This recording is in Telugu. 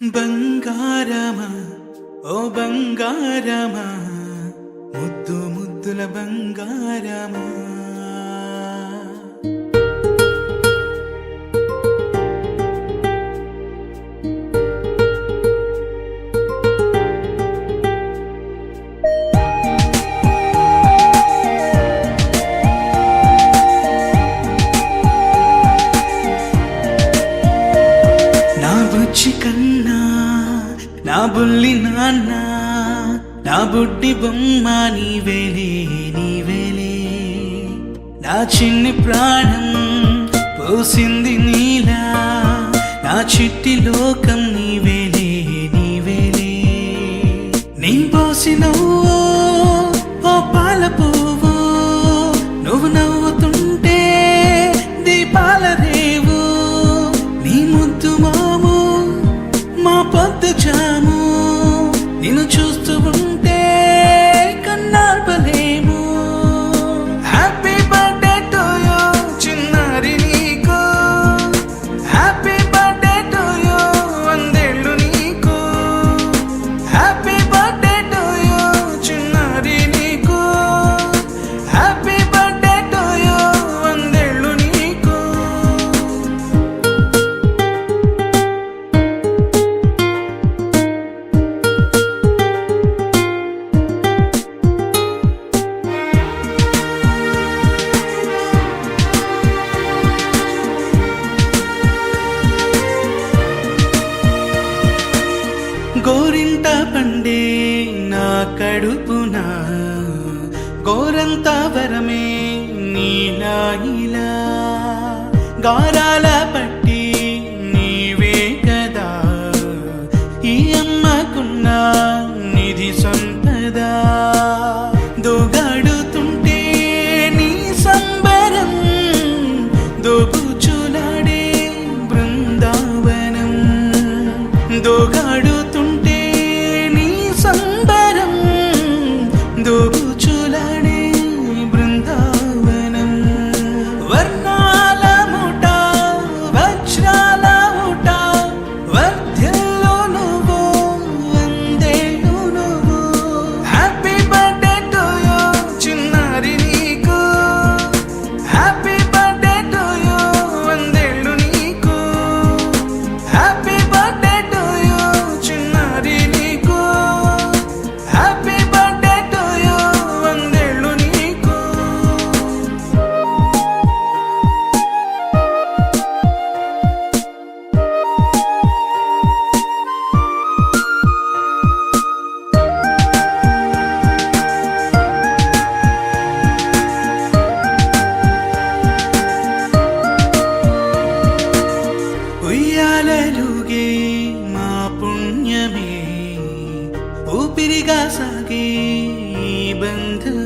బంగారమా ఓ బంగారమా ముద్దు ముద్దుల బంగారమా నా బుజ్జి కన్నా నా బుల్లి నాన్న నా బుడ్డి బొమ్మ నీవేలే నీవేలే నా చిన్ని ప్రాణం పోసింది నీలా నా చిట్టి లోకం నీవేలే నీవేలే నీ పోసినవో ఓ పాల పువ్వు నువ్వు నవ్వుతుంటే దీపాల రేవు నీ ముద్దు మాము మా పొద్దు జాము నిన్ను చూస్తూ ఉంటే కన్నార్పలేము. హ్యాపీ బర్త్డే టు యూ చిన్నారి నీకు, హ్యాపీ బర్త్డే టు యూ వందేళ్ళు నీకు, హ్యాపీ బర్త్డే టు యూ చిన్నారి నీకు, హ్యాపీ బర్త్డే టు యూ వందేళ్ళు నీకు. గోరింట పండే నా కడుపున గోరంత వరమే నీలా ఇలా గారాల పట్టి నీవే కదా ఈ అమ్మకున్న నిధి సంపదా దోగాడుతుంటే నీ సంబరం దోబుచులాడే బృందావనం దోగాడుతుంటే నీ సంబరం దోబుచులాడే బృందావనం వర్ణాల ముఠ వజ్రాల ముఠ వర్ధ్యలో నువ్వు వందేళ్ళు నువ్వు. హ్యాపీ బర్త్డే టు యూ చిన్నారి నీకు, హ్యాపీ బర్త్డే టు యూ వందేళ్ళు నీకు, హ్యాపీ బర్త్డే టు యూ చిన్నారి నీకు, హ్యాపీ బర్త్డే టు యూ వందేళ్ళు నీకు. ఉయ్యాలలుగే మా పుణ్యమే ఊపిరిగా సాగే ఈ బంధం